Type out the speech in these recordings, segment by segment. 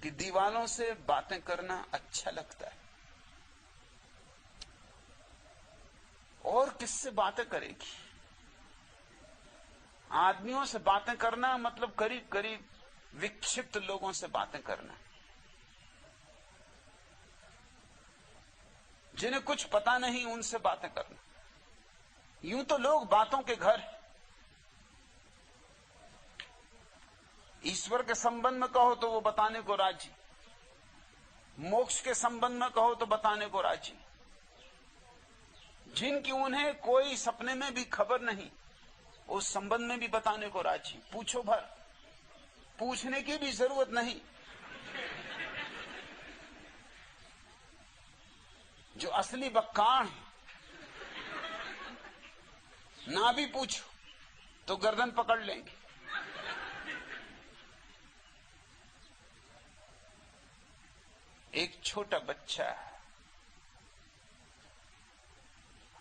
कि दीवालों से बातें करना अच्छा लगता है। और किससे बातें करेगी? आदमियों से बातें करना मतलब करीब करीब विक्षिप्त लोगों से बातें करना, जिन्हें कुछ पता नहीं, उनसे बातें करना। यूं तो लोग बातों के घर हैं। ईश्वर के संबंध में कहो तो वो बताने को राजी, मोक्ष के संबंध में कहो तो बताने को राजी। जिनकी उन्हें कोई सपने में भी खबर नहीं, उस संबंध में भी बताने को राजी। पूछो भर, पूछने की भी जरूरत नहीं। जो असली बक्काण है, ना भी पूछो तो गर्दन पकड़ लेंगे। एक छोटा बच्चा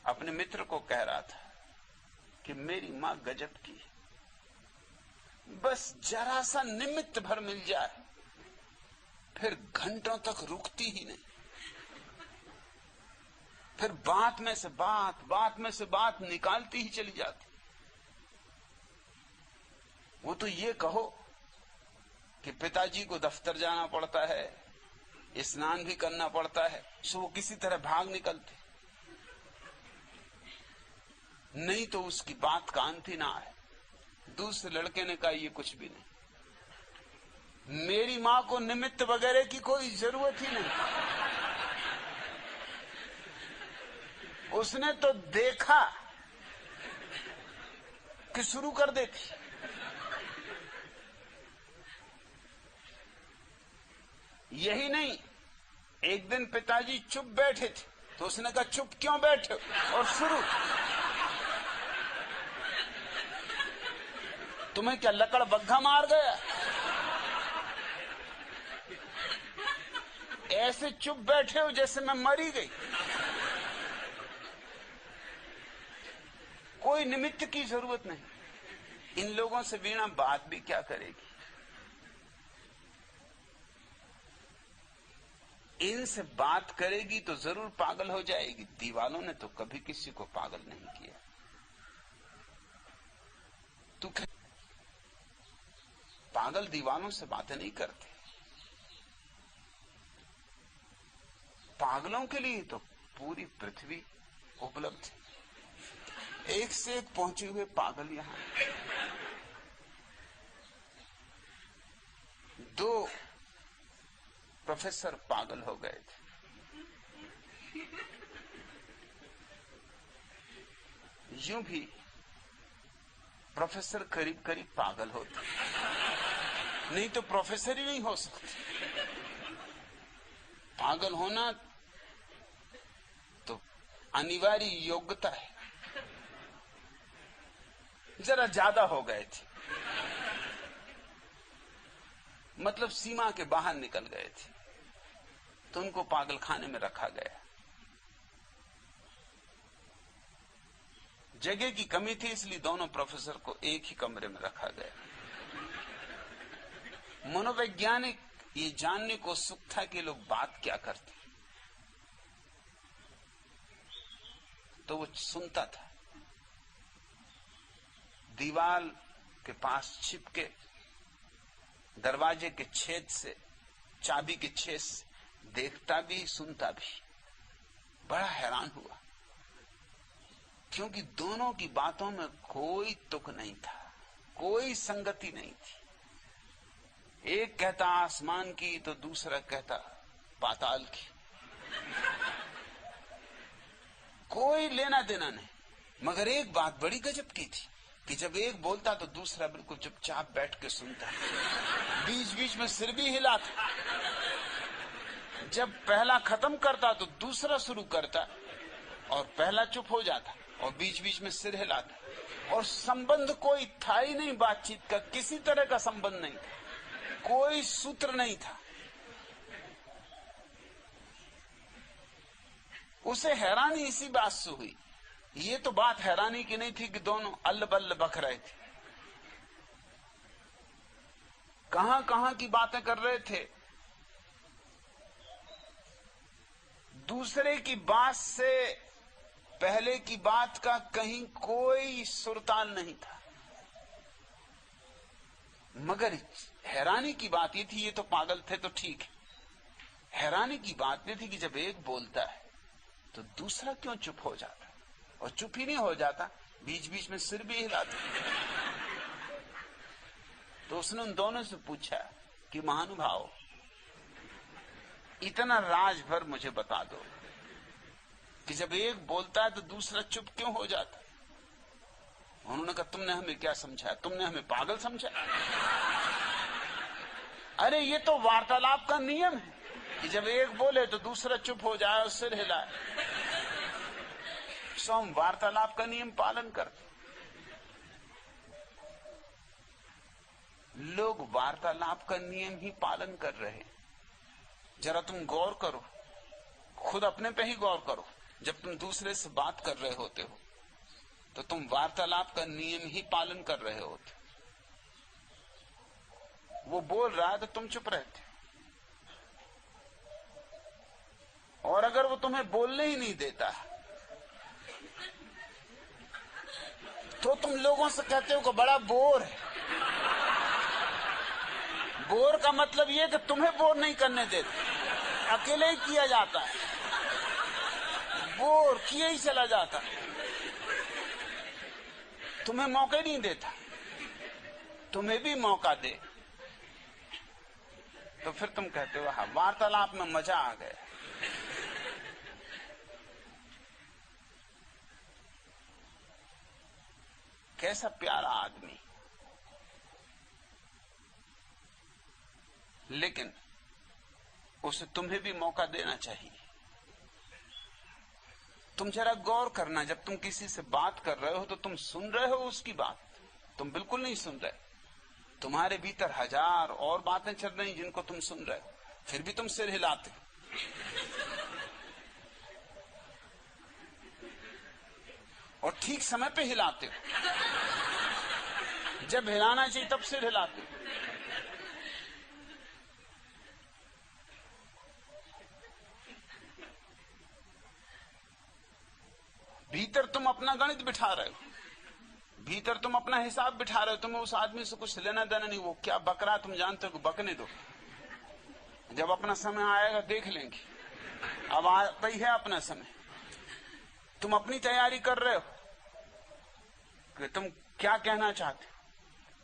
अपने मित्र को कह रहा था कि मेरी मां गजब की, बस जरा सा निमित्त भर मिल जाए फिर घंटों तक रुकती ही नहीं, फिर बात में से बात निकालती ही चली जाती। वो तो ये कहो कि पिताजी को दफ्तर जाना पड़ता है, स्नान भी करना पड़ता है, सो वो किसी तरह भाग निकलते, नहीं तो उसकी बात कान थी ना आए। दूसरे लड़के ने कहा ये कुछ भी नहीं, मेरी मां को निमित्त वगैरह की कोई जरूरत ही नहीं। उसने तो देखा कि शुरू कर देती। यही नहीं, एक दिन पिताजी चुप बैठे थे तो उसने कहा चुप क्यों बैठे, और शुरू। तुम्हें क्या लकड़ बग्घा मार गया? ऐसे चुप बैठे हो जैसे मैं मरी गई। कोई निमित्त की जरूरत नहीं। इन लोगों से वीणा बात भी क्या करेगी? इनसे बात करेगी तो जरूर पागल हो जाएगी। दीवालों ने तो कभी किसी को पागल नहीं किया। तू पागल दीवालों से बातें नहीं करते। पागलों के लिए तो पूरी पृथ्वी उपलब्ध है। एक से एक पहुंचे हुए पागल यहां। 2 प्रोफेसर पागल हो गए थे। यूं भी प्रोफेसर करीब करीब पागल होते, नहीं तो प्रोफेसर ही नहीं हो सकते। पागल होना तो अनिवार्य योग्यता है। जरा ज्यादा हो गए थे, मतलब सीमा के बाहर निकल गए थे, तो उनको पागल खाने में रखा गया। जगह की कमी थी, इसलिए दोनों प्रोफेसर को एक ही कमरे में रखा गया। मनोवैज्ञानिक ये जानने को उत्सुक था कि लोग बात क्या करते, तो वो सुनता था। दीवार के पास छिपके दरवाजे के छेद से, चाबी के छेद से देखता भी सुनता भी। बड़ा हैरान हुआ, क्योंकि दोनों की बातों में कोई तुक नहीं था, कोई संगति नहीं थी। एक कहता आसमान की तो दूसरा कहता पाताल की। कोई लेना देना नहीं। मगर एक बात बड़ी गजब की थी कि जब एक बोलता तो दूसरा बिल्कुल चुपचाप बैठ के सुनता, बीच बीच में सिर भी हिलाता। जब पहला खत्म करता तो दूसरा शुरू करता, और पहला चुप हो जाता और बीच बीच में सिर हिलाता। और संबंध कोई था ही नहीं बातचीत का, किसी तरह का संबंध नहीं था, कोई सूत्र नहीं था। उसे हैरानी इसी बात से हुई। ये तो बात हैरानी की नहीं थी कि दोनों अल्ल बल्ल बक रहे थे, कहां कहां की बातें कर रहे थे, दूसरे की बात से पहले की बात का कहीं कोई सुरताल नहीं था। मगर हैरानी की बात ये थी, ये तो पागल थे तो ठीक है, हैरानी की बात ये थी कि जब एक बोलता है तो दूसरा क्यों चुप हो जाता, और चुप ही नहीं हो जाता, बीच बीच में सिर भी हिलाता। तो उसने उन दोनों से पूछा कि महानुभाव, इतना राज भर मुझे बता दो कि जब एक बोलता है तो दूसरा चुप क्यों हो जाता। उन्होंने कहा, तुमने हमें क्या समझा, तुमने हमें पागल समझा। अरे ये तो वार्तालाप का नियम है कि जब एक बोले तो दूसरा चुप हो जाए और सिर हिलाए। सो हम वार्तालाप का नियम पालन करते। लोग वार्तालाप का नियम ही पालन कर रहे हैं। जरा तुम गौर करो, खुद अपने पे ही गौर करो। जब तुम दूसरे से बात कर रहे होते हो तो तुम वार्तालाप का नियम ही पालन कर रहे होते। वो बोल रहा है तो तुम चुप रहते, और अगर वो तुम्हें बोलने ही नहीं देता तो तुम लोगों से कहते हो कि बड़ा बोर है। बोर का मतलब ये कि तुम्हें बोर नहीं करने देते, अकेले ही किया जाता है, बोर किए ही चला जाता है, तुम्हें मौका ही नहीं देता। तुम्हें भी मौका दे तो फिर तुम कहते हो हाँ, वार्तालाप में मजा आ गया। कैसा प्यारा आदमी, लेकिन उसे तुम्हें भी मौका देना चाहिए। तुम जरा गौर करना, जब तुम किसी से बात कर रहे हो तो तुम सुन रहे हो उसकी बात, तुम बिल्कुल नहीं सुन रहे। तुम्हारे भीतर हजार और बातें चल रही जिनको तुम सुन रहे हो, फिर भी तुम सिर हिलाते हो। और ठीक समय पे हिलाते हो, जब हिलाना चाहिए तब सिर हिलाते हो। भीतर तुम अपना गणित बिठा रहे हो, भीतर तुम अपना हिसाब बिठा रहे हो। तुम्हें उस आदमी से कुछ लेना देना नहीं, वो क्या बक रहा तुम जानते हो, बकने दो, जब अपना समय आएगा देख लेंगे। अब आता ही है अपना समय, तुम अपनी तैयारी कर रहे हो कि तुम क्या कहना चाहते हो।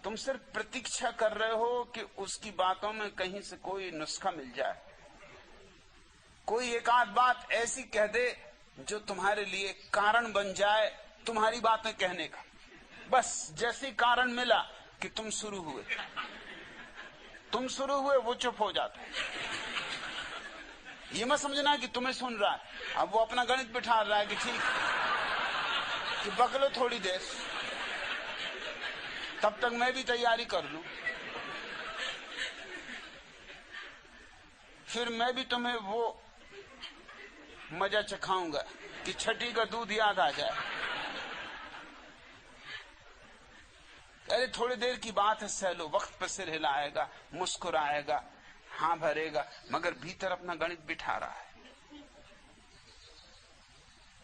तुम सिर्फ प्रतीक्षा कर रहे हो कि उसकी बातों में कहीं से कोई नुस्खा मिल जाए, कोई एक आध बात ऐसी कह दे जो तुम्हारे लिए कारण बन जाए तुम्हारी बातें कहने का। बस जैसी कारण मिला कि तुम शुरू हुए, वो चुप हो जाता है। ये मत समझना कि तुम्हें सुन रहा है, अब वो अपना गणित बिठा रहा है कि ठीक कि बकलो थोड़ी देर, तब तक मैं भी तैयारी कर लूं, फिर मैं भी तुम्हें वो मजा चखाऊंगा कि छठी का दूध याद आ जाए। अरे थोड़ी देर की बात है, सह लो। वक्त पर सिर हिलाएगा, मुस्कुराएगा, हाँ भरेगा, मगर भीतर अपना गणित बिठा रहा है।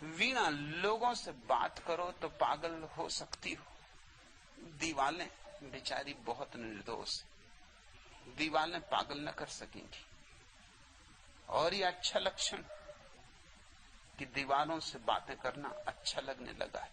वीणा, लोगों से बात करो तो पागल हो सकती हो। दीवालें बेचारी बहुत निर्दोष है, दीवालें पागल न कर सकेंगी। और ये अच्छा लक्षण कि दीवालों से बातें करना अच्छा लगने लगा है।